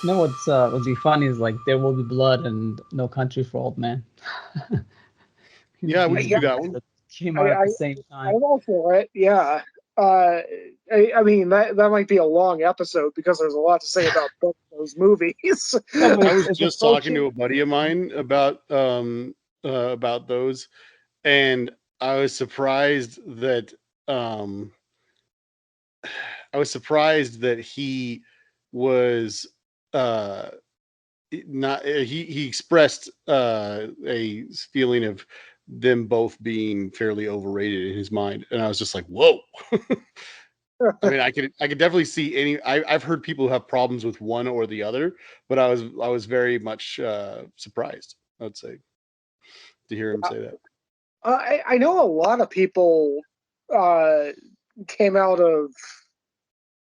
You know what's would be funny is like There Will Be Blood and No Country for Old Men. Yeah, we These could do Yeah, that movies one. that came I, out at I the same time. I'm all for it. Yeah. I mean that might be a long episode because there's a lot to say about both those movies. No, but I it's was it's just talking to approaching. a buddy of mine about those, and I was surprised that um he was uh not he expressed a feeling of them both being fairly overrated in his mind, and I was just like, whoa. I mean, I could definitely see I've heard people have problems with one or the other, but I was very much surprised, I'd say, to hear him say that. I know a lot of people uh, came out of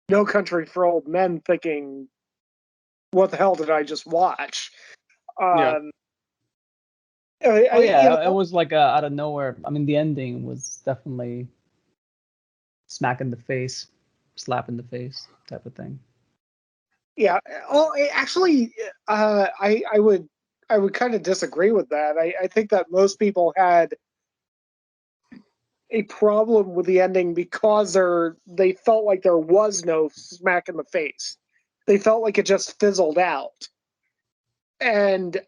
No Country for Old Men thinking, "What the hell did I just watch?" Yeah, Um, Oh yeah, it know, was like out of nowhere. I mean, the ending was definitely smack in the face, slap in the face type of thing. yeah. Oh, actually, I would kind of disagree with that. I think that most people had a problem with the ending because they felt like there was no smack in the face. They felt like it just fizzled out. And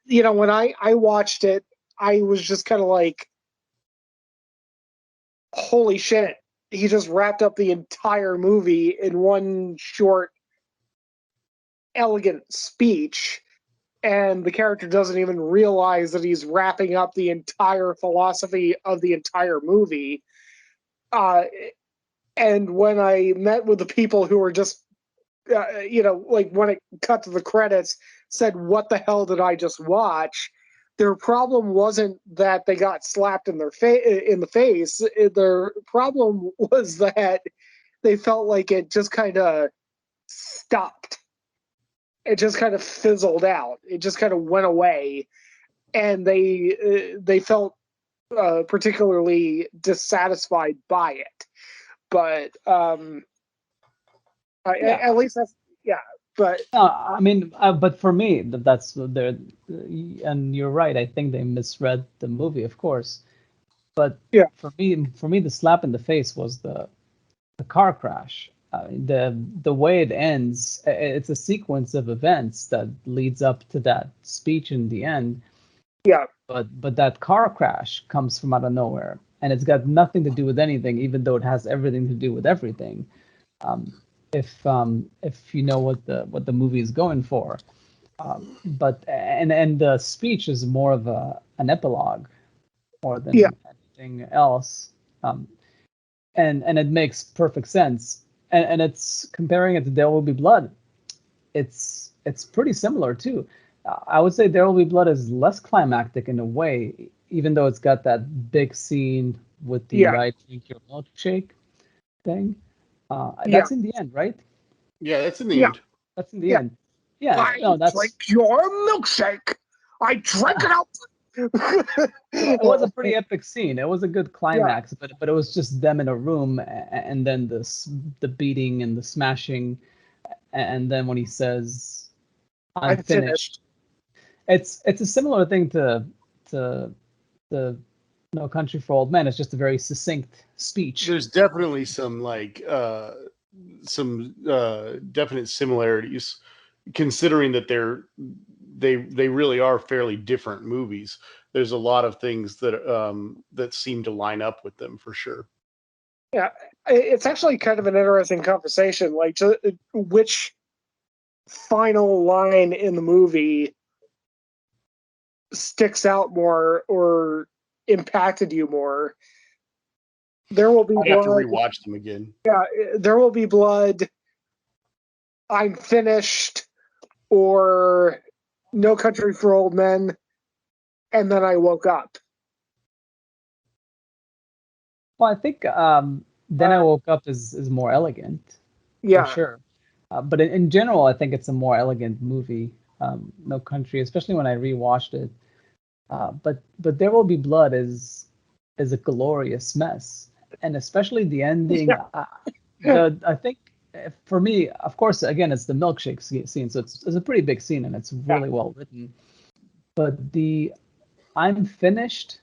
when I watched it, I was just kind of like, holy shit! He just wrapped up the entire movie in one short, elegant speech, and the character doesn't even realize that he's wrapping up the entire philosophy of the entire movie. Uh, and when I met with the people who were just like when it cut to the credits, said, "What the hell did I just watch?" Their problem wasn't that they got slapped in the face. Their problem was that they felt like it just kind of stopped. It just kind of fizzled out. It just kind of went away, and they felt particularly dissatisfied by it. But Yeah, at least that's yeah. But no, I mean, but for me, that's there, and you're right. I think they misread the movie, of course. But yeah, for me, the slap in the face was the car crash. The way it ends, it's a sequence of events that leads up to that speech in the end. yeah, But that car crash comes from out of nowhere, and it's got nothing to do with anything, even though it has everything to do with everything. Um, if you know what the movie is going for. But and the speech is more of an epilogue more yeah. than anything else. Um, and it makes perfect sense. And it's comparing it to There Will Be Blood. It's pretty similar too. I would say There Will Be Blood is less climactic in a way, even though it's got that big scene with the Yeah, I drink your milkshake thing. yeah, That's in the end, right? yeah, that's in the yeah, end. That's in the yeah. end. Yeah, I no, drink that's your milkshake. I drank it out. it was a pretty epic scene. It was a good Yeah, climax, but it was just them in a room, and then the beating and the smashing, and then when he says, "I'm I'm finished," finished. it's a similar thing to the No Country for Old Men. It's just a very succinct speech. There's definitely some definite similarities, considering that they really are fairly different movies. There's a lot of things that seem to line up with them for sure. Yeah, it's actually kind of an interesting conversation. Like, which final line in the movie sticks out more or impacted you more? There will be I'd have to blood. rewatch them again. Yeah, there will be blood. I'm finished, or No Country for Old Men, and then I woke up. Well, I think then I Uh, woke up is more elegant, for yeah, sure. But in general, I think it's a more elegant movie. No Country, especially when I rewatched it. But There Will Be Blood is a glorious mess, and especially the ending. yeah, I think for me, of course, again, it's the milkshake scene, so it's a pretty big scene and it's really well written. But the I'm finished,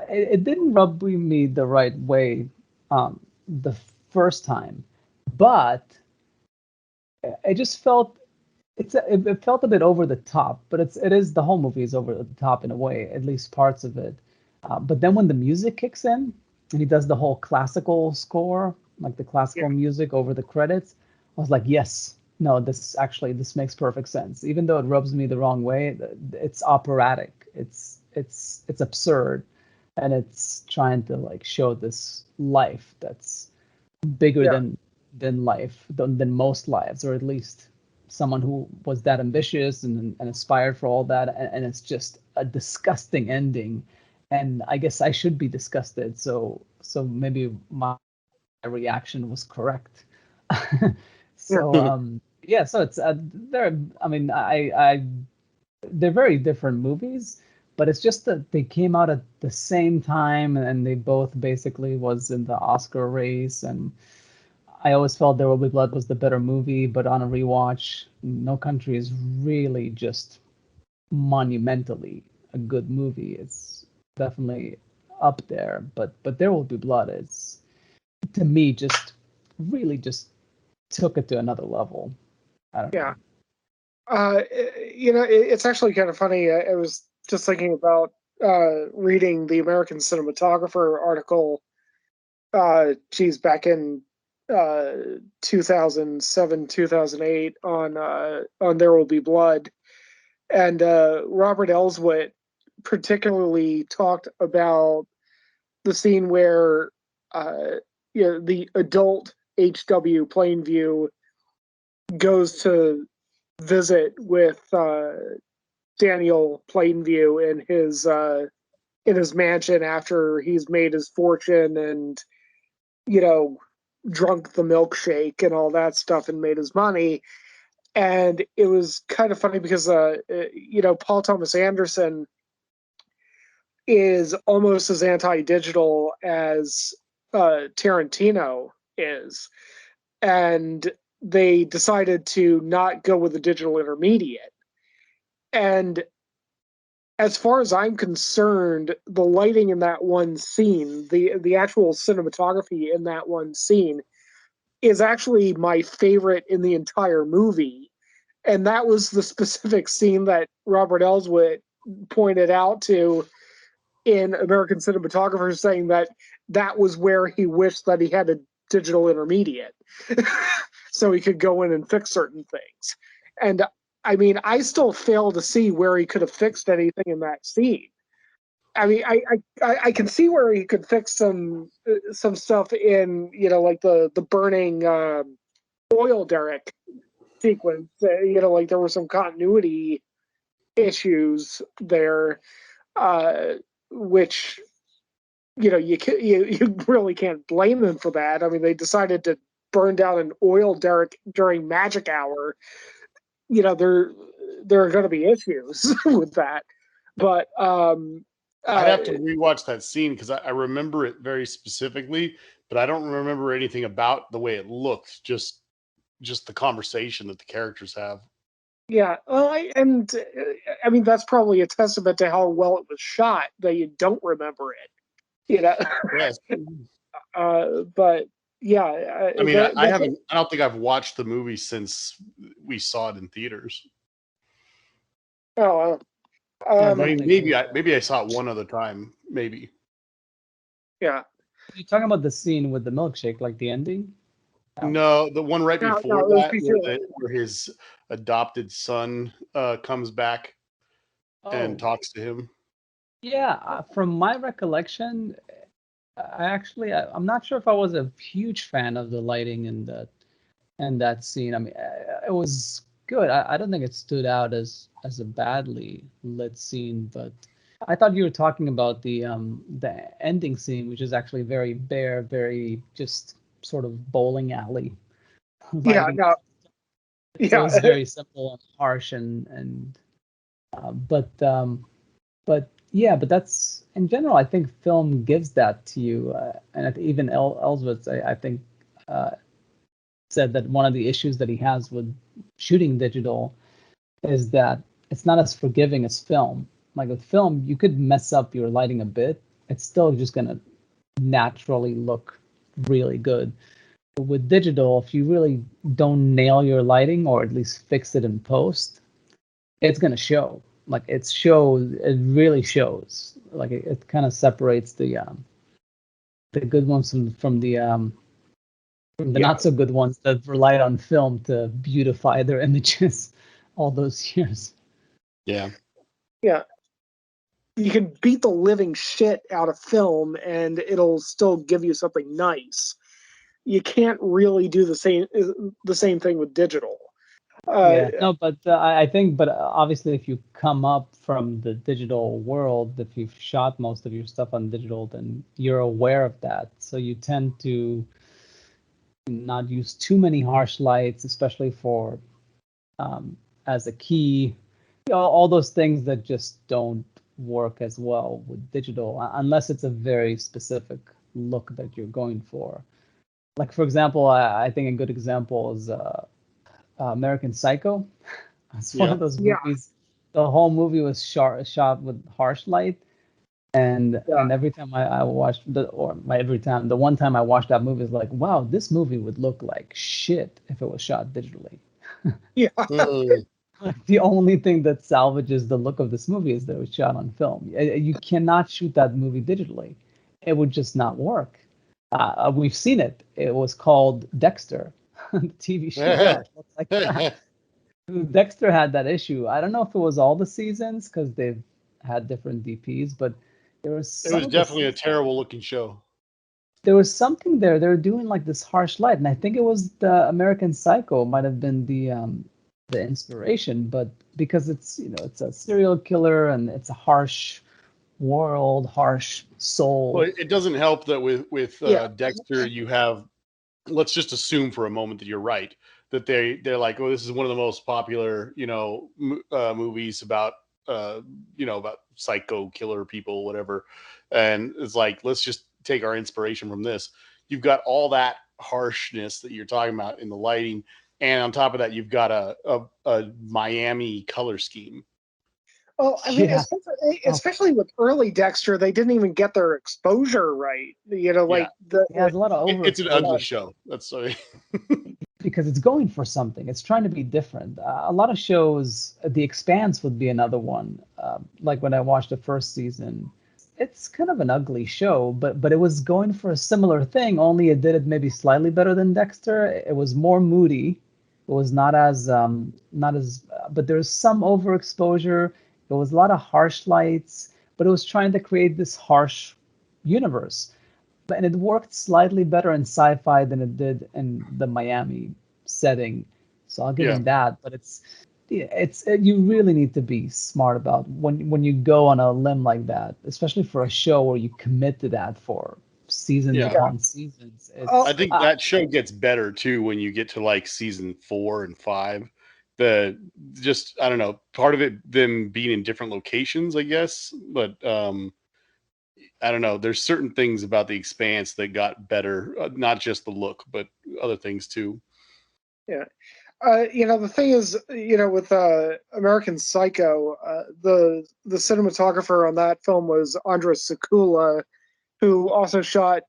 it didn't rub me the right way the first time, but it just felt it felt a bit over the top. But it is the whole movie is over the top in a way, at least parts of it. But then when the music kicks in and he does the whole classical score, like the classical music over the credits, I was like, yes, no, this makes perfect sense. Even though it rubs me the wrong way, it's operatic. It's absurd, and it's trying to like show this life that's bigger than life, than most lives, or at least someone who was that ambitious and aspired for all that, and it's just a disgusting ending. And I guess I should be disgusted. So maybe my reaction was correct. So so it's they're I mean I they're very different movies, but it's just that they came out at the same time and they both basically was in the Oscar race. And I always felt There Will Be Blood was the better movie, but on a rewatch, No Country is really just monumentally a good movie. It's definitely up there, but There Will Be Blood is, to me, just really just took it to another level. I don't know. It's actually kind of funny. I was just thinking about reading the American Cinematographer article. Back in 2007, 2008 on There Will Be Blood, and Robert Elswit particularly talked about the scene where the adult H.W. Plainview goes to visit with Daniel Plainview in his mansion after he's made his fortune and drunk the milkshake and all that stuff and made his money. And it was kind of funny because Paul Thomas Anderson is almost as anti-digital as Tarantino is, and they decided to not go with the digital intermediate. And as far as I'm concerned, the lighting in that one scene, the actual cinematography in that one scene, is actually my favorite in the entire movie. And that was the specific scene that Robert Elswit pointed out to in American Cinematographer, saying that was where he wished that he had a digital intermediate so he could go in and fix certain things. And I mean, I still fail to see where he could have fixed anything in that scene. I mean, I can see where he could fix some stuff in, like the burning oil derrick sequence. Like there were some continuity issues there, which you really can't blame them for that. I mean, they decided to burn down an oil derrick during magic hour. There are going to be issues with that, but I'd have to rewatch that scene because I remember it very specifically, but I don't remember anything about the way it looked. Just the conversation that the characters have. Yeah, well, I mean that's probably a testament to how well it was shot that you don't remember it. Yes. But yeah, I mean, I haven't. I don't think I've watched the movie since we saw it in theaters. Oh, I mean, maybe I saw it one other time. Maybe. Yeah. You're talking about the scene with the milkshake, like the ending? No, the one right before that, before. where his adopted son comes back and talks to him. Yeah, from my recollection, I'm not sure if I was a huge fan of the lighting in that scene. I mean, it was good. I don't think it stood out as a badly lit scene, but I thought you were talking about the ending scene, which is actually very bare, very just sort of bowling alley lighting. Yeah, no. So it's very simple and harsh but yeah, but that's in general. I think film gives that to you, and even Elswitz, I think said that one of the issues that he has with shooting digital is that it's not as forgiving as film. Like with film, you could mess up your lighting a bit. It's still just going to naturally look really good. But with digital, if you really don't nail your lighting or at least fix it in post, it's going to show. Like it really shows. Like it kind of separates the good ones from the not so good ones that relied on film to beautify their images all those years. Yeah. Yeah. You can beat the living shit out of film and it'll still give you something nice. You can't really do the same thing with digital. No, but I think, but obviously, if you come up from the digital world, if you've shot most of your stuff on digital, then you're aware of that. So you tend to not use too many harsh lights, especially for as a key, all those things that just don't work as well with digital, unless it's a very specific look that you're going for. Like, for example, I think a good example is American Psycho. It's one of those movies. The whole movie was shot with harsh light, and every time I watched the one time I watched that movie is like, wow, this movie would look like shit if it was shot digitally. Yeah. The only thing that salvages the look of this movie is that it was shot on film. You cannot shoot that movie digitally; it would just not work. We've seen it. It was called Dexter, the TV show. It looks like that. Dexter had that issue. I don't know if it was all the seasons because they've had different DPs, but there was it was definitely a terrible looking show. There was something there. They were doing like this harsh light, and I think it was the American Psycho might have been the inspiration, but because it's it's a serial killer and it's a harsh world, harsh soul. Well, it doesn't help that with Dexter, you have. Let's just assume for a moment that you're right. That they're like, oh, this is one of the most popular, movies about, about psycho killer people, whatever. And it's like, let's just take our inspiration from this. You've got all that harshness that you're talking about in the lighting, and on top of that, you've got a Miami color scheme. Well, I mean, especially with early Dexter, they didn't even get their exposure right. There's a lot of it's an ugly show. That's sorry. Because it's going for something. It's trying to be different. A lot of shows, The Expanse would be another one. Like when I watched the first season, it's kind of an ugly show, but it was going for a similar thing. Only it did it maybe slightly better than Dexter. It was more moody. It was not as, but there was some overexposure. There was a lot of harsh lights, but it was trying to create this harsh universe. And it worked slightly better in sci-fi than it did in the Miami setting. So I'll give him that. But you really need to be smart about when you go on a limb like that, especially for a show where you commit to that for seasons upon seasons. I think that show gets better too when you get to like season 4 and 5. I don't know, part of it them being in different locations, I guess, but I don't know. There's certain things about The Expanse that got better, not just the look, but other things too. Yeah. The thing is, with American Psycho, the cinematographer on that film was Andres Sekula, who also shot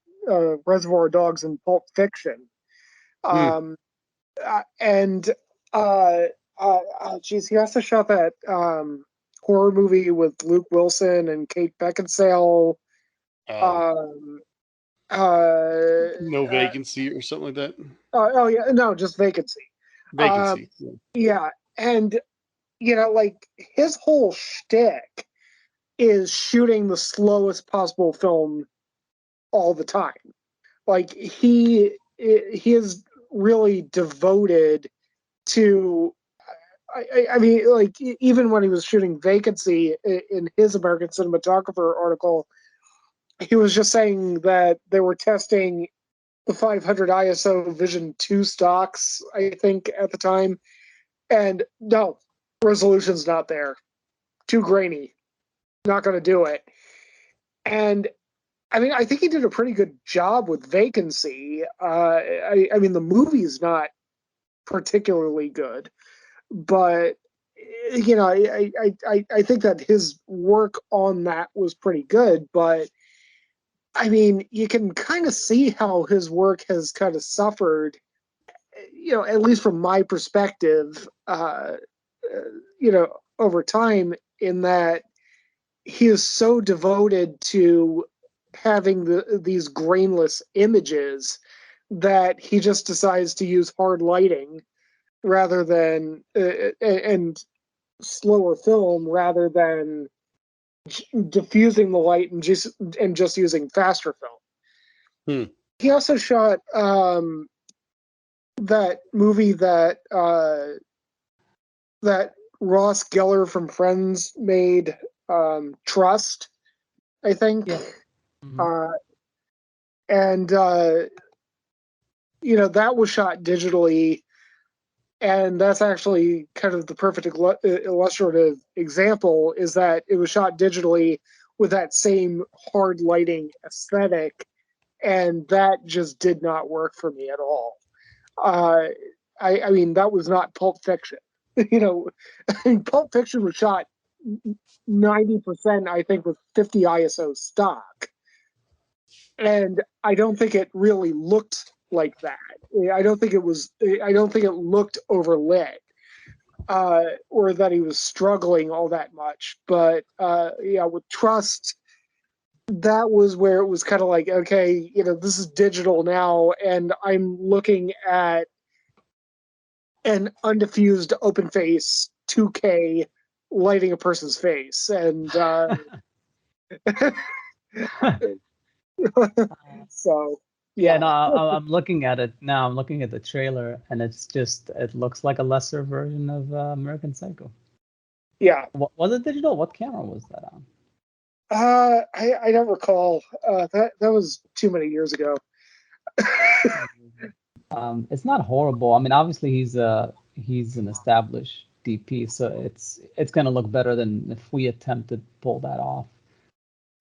Reservoir Dogs and Pulp Fiction. He also shot that horror movie with Luke Wilson and Kate Beckinsale. No Vacancy or something like that. No, just Vacancy. Vacancy. And his whole shtick is shooting the slowest possible film all the time. Like he is really devoted to. I mean, like even when he was shooting Vacancy in his American Cinematographer article, he was just saying that they were testing the 500 ISO Vision 2 stocks, I think, at the time. And no, resolution's not there. Too grainy. Not going to do it. And I mean, I think he did a pretty good job with Vacancy. I mean, the movie's not particularly good, but I think that his work on that was pretty good. But I mean, you can kind of see how his work has kind of suffered, at least from my perspective, over time, in that he is so devoted to having these grainless images that he just decides to use hard lighting rather than and slower film rather than diffusing the light and just using faster film. He also shot that movie that Ross Geller from Friends made, Trust, I think. Yeah. Mm-hmm. And that was shot digitally, and that's actually kind of the perfect illustrative example, is that it was shot digitally with that same hard lighting aesthetic, and that just did not work for me at all. I mean, that was not Pulp Fiction. Pulp Fiction was shot 90%, I think, with 50 ISO stock. And I don't think it really looked like that. I don't think it looked overlit, or that he was struggling all that much. But with Trust, that was where it was kind of like, okay, this is digital now, and I'm looking at an undiffused open face 2K lighting a person's face, and so yeah. No, I'm looking at it now. I'm looking at the trailer, and it looks like a lesser version of American Psycho. Yeah. Was it digital? What camera was that on? I don't recall. That was too many years ago. It's not horrible. I mean, obviously he's an established DP, so it's gonna look better than if we attempt to pull that off.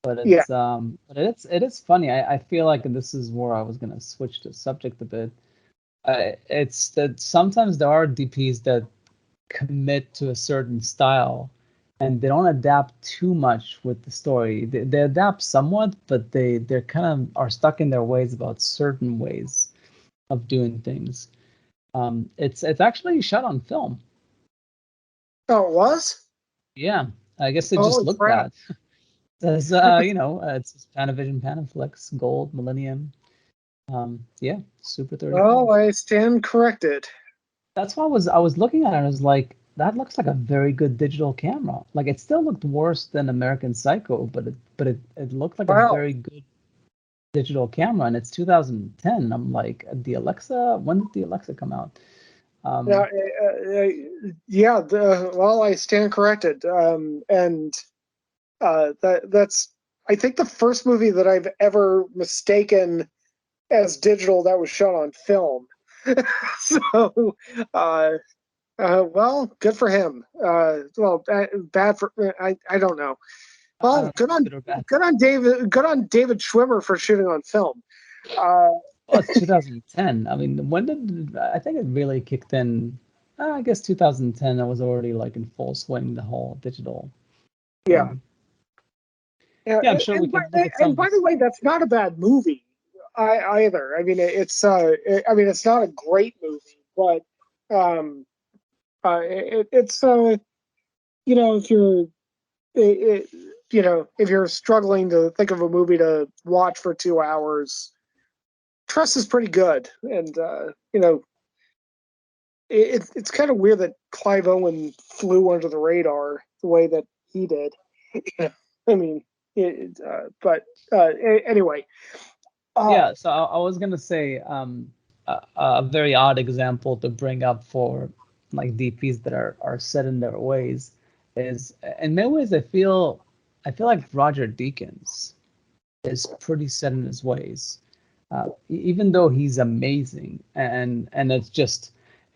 But it is funny. I feel like, and this is where I was gonna switch the subject a bit. It's that sometimes there are DPs that commit to a certain style, and they don't adapt too much with the story. They adapt somewhat, but they're kind of are stuck in their ways about certain ways of doing things. It's actually shot on film. Oh, it was? Yeah, I guess it just looked bad. There's it's Panavision, Panaflex, Gold, Millennium. Yeah, Super 35. Oh, I stand corrected. That's why I was looking at it and I was like, that looks like a very good digital camera. Like, it still looked worse than American Psycho, but it looked like a very good digital camera, and it's 2010. I'm like, the Alexa. When did the Alexa come out? Well, I stand corrected. And that's, I think, the first movie that I've ever mistaken as digital that was shot on film. So, well, good for him. Well, bad for, I don't know. Well, good on David Schwimmer for shooting on film. Well, it's 2010. I mean, when did I think it really kicked in? I guess 2010. I was already like in full swing, the whole digital. Yeah. Yeah, I'm sure we can look at some. And by the way, that's not a bad movie either. I mean, it's not a great movie, but it's if you're struggling to think of a movie to watch for 2 hours, Trust is pretty good. And it's kind of weird that Clive Owen flew under the radar the way that he did. I mean, anyway. Yeah, so I was gonna say a very odd example to bring up for like DPs that are set in their ways is, in many ways, I feel like Roger Deakins is pretty set in his ways, even though he's amazing, and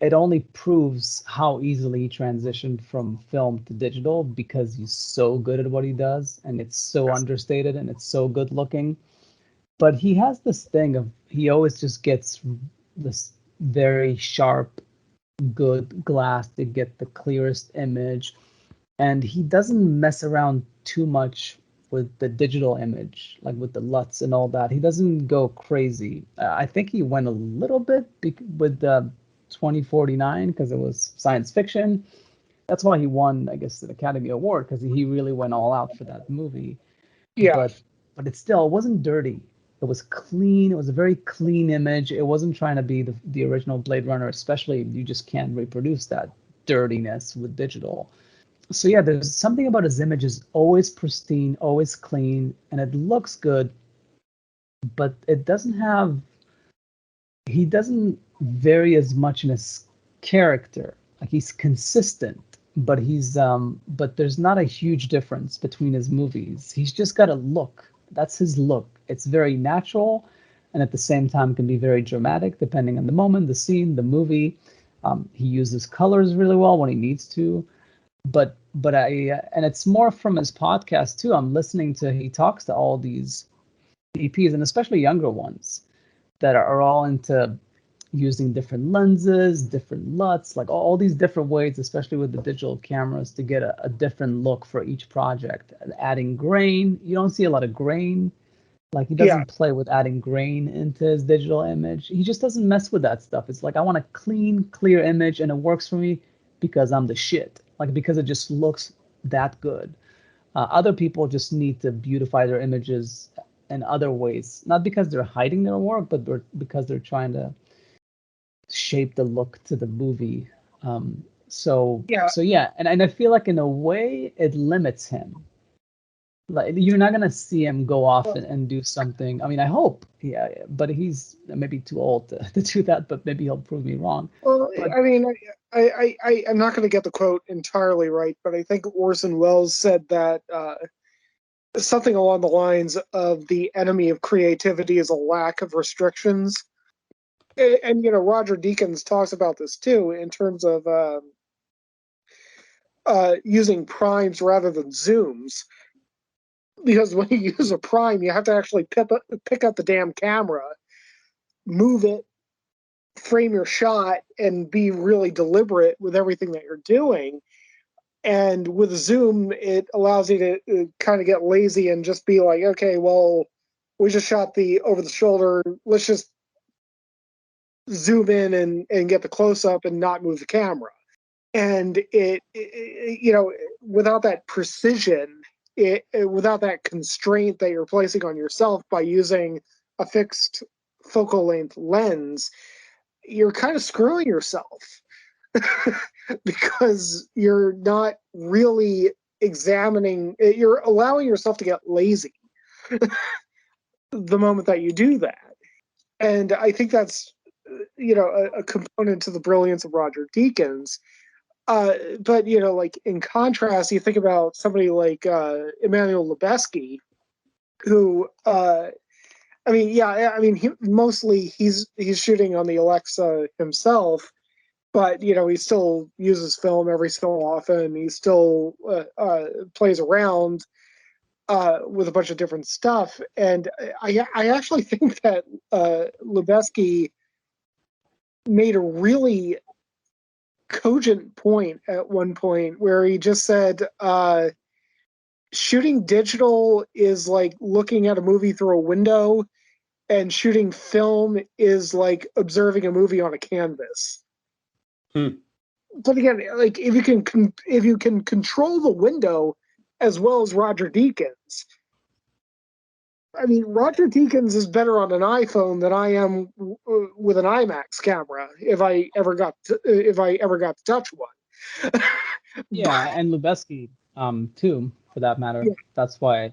it only proves how easily he transitioned from film to digital, because he's so good at what he does, and it's so understated and it's so good looking. but he has this thing of he always just gets this very sharp, good glass to get the clearest image, and he doesn't mess around too much with the digital image, like with the LUTs and all that. He doesn't go crazy. I think he went a little bit with the 2049 because it was science fiction. That's why he won, I guess, an Academy Award, because he really went all out for that movie. Yeah. But it wasn't dirty. It was clean. It was a very clean image. It wasn't trying to be the original Blade Runner, especially you just can't reproduce that dirtiness with digital. So yeah, there's something about his image is always pristine, always clean, and it looks good, but it doesn't have, he doesn't vary as much in his character. Like he's consistent, but there's not a huge difference between his movies. He's just got a look. That's his look. It's very natural, and at the same time can be very dramatic depending on the moment, the scene, the movie. He uses colors really well when he needs to. But I and it's more from his podcast too. I'm listening to, he talks to all these EPs, and especially younger ones that are all into using different lenses, different LUTs, like all these different ways, especially with the digital cameras, to get a different look for each project. And adding grain, you don't see a lot of grain. Like he doesn't play with adding grain into his digital image. He just doesn't mess with that stuff. It's like, I want a clean, clear image, and it works for me because I'm the shit. Like because it just looks that good. Other people just need to beautify their images in other ways, not because they're hiding their work, but because they're trying to shape the look to the movie. So yeah, and I feel like in a way it limits him. Like you're not gonna see him go off and do something. I mean, I hope, yeah, but he's maybe too old to do that. But maybe he'll prove me wrong. Well, But, I mean, I'm not going to get the quote entirely right, but I think Orson Welles said that something along the lines of the enemy of creativity is a lack of restrictions. And Roger Deakins talks about this too in terms of using primes rather than zooms, because when you use a prime, you have to actually pick up the damn camera, move it, frame your shot, and be really deliberate with everything that you're doing. And with zoom, it allows you to kind of get lazy and just be like, okay, well, we just shot the over the shoulder. Let's just zoom in and get the close up and not move the camera. And it without that precision, without that constraint that you're placing on yourself by using a fixed focal length lens, you're kind of screwing yourself because you're not really examining, you're allowing yourself to get lazy the moment that you do that. And I think that's a component to the brilliance of Roger Deakins. But like in contrast, you think about somebody like Emmanuel Lubezki, who he's shooting on the Alexa himself, but he still uses film every so often. He still plays around with a bunch of different stuff, and I actually think that Lubezki made a really cogent point at one point where he just said shooting digital is like looking at a movie through a window, and shooting film is like observing a movie on a canvas. But again, like if you can control the window as well as Roger Deakins, I mean, Roger Deakins is better on an iPhone than I am with an IMAX camera if I ever got to touch one. yeah, and Lubezki too, for that matter. Yeah. That's why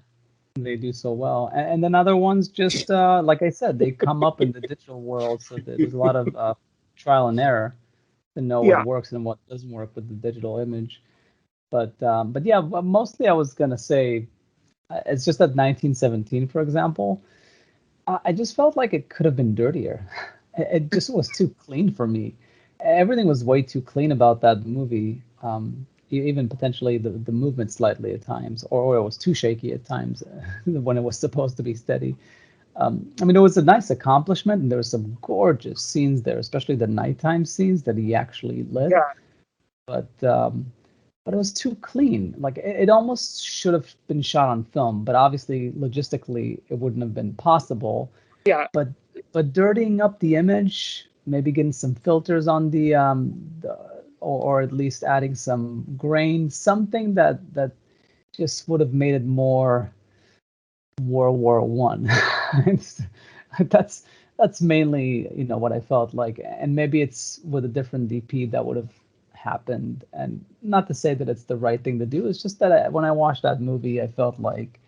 they do so well. And then other ones, just like I said, they come up in the digital world, so there's a lot of trial and error to know what works and what doesn't work with the digital image. But yeah, mostly I was gonna say it's just that 1917, for example, I just felt like it could have been dirtier. It just was too clean for me. Everything was way too clean about that movie. Even potentially the movement slightly at times, or it was too shaky at times when it was supposed to be steady. I mean, it was a nice accomplishment, and there were some gorgeous scenes there, especially the nighttime scenes that he actually lit. Yeah. But it was too clean. Like it almost should have been shot on film, but obviously logistically it wouldn't have been possible. Yeah. But dirtying up the image, maybe getting some filters on or at least adding some grain, something that just would have made it more World War One. that's that's mainly what I felt like, and maybe it's with a different DP that would have happened. And not to say that it's the right thing to do. It's just that when I watched that movie, I felt like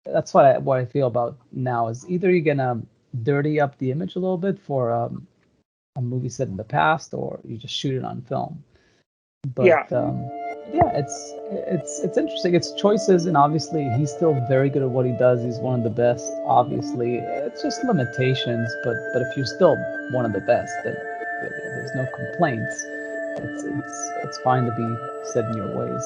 that's what I feel about now is either you're gonna dirty up the image a little bit for a movie set in the past, or you just shoot it on film. But yeah, it's interesting. It's choices, and obviously he's still very good at what he does. He's one of the best. Obviously, it's just limitations. But if you're still one of the best, then really, there's no complaints. It's fine to be set in your ways.